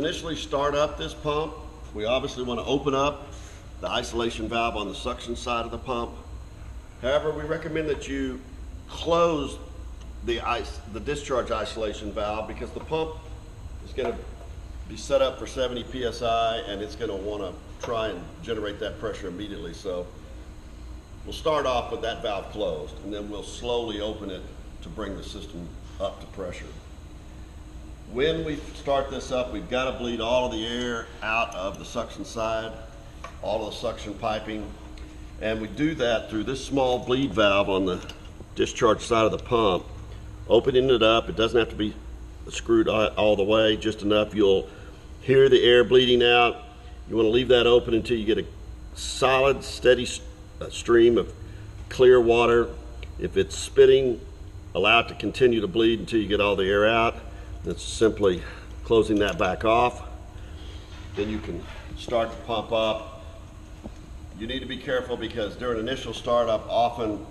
initially start up this pump, we obviously want to open up the isolation valve on the suction side of the pump. However, we recommend that you close the discharge isolation valve, because the pump is going to be set up for 70 psi and it's going to want to try and generate that pressure immediately. So we'll start off with that valve closed, and then we'll slowly open it to bring the system up to pressure. When we start this up, we've got to bleed all of the air out of the suction side, all of the suction piping, and we do that through this small bleed valve on the discharge side of the pump. Opening it up, it doesn't have to be screwed all the way, just enough. You'll hear the air bleeding out. You want to leave that open until you get a solid, steady stream of clear water. If it's spitting, allow it to continue to bleed until you get all the air out. That's simply closing that back off. Then you can start to pump up. You need to be careful, because during initial startup, often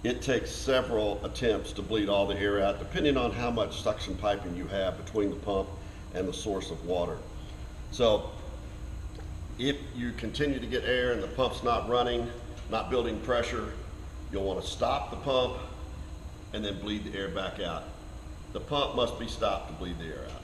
it takes several attempts to bleed all the air out, depending on how much suction piping you have between the pump and the source of water. So if you continue to get air and the pump's not running, not building pressure, you'll want to stop the pump and then bleed the air back out. The pump must be stopped to bleed the air out.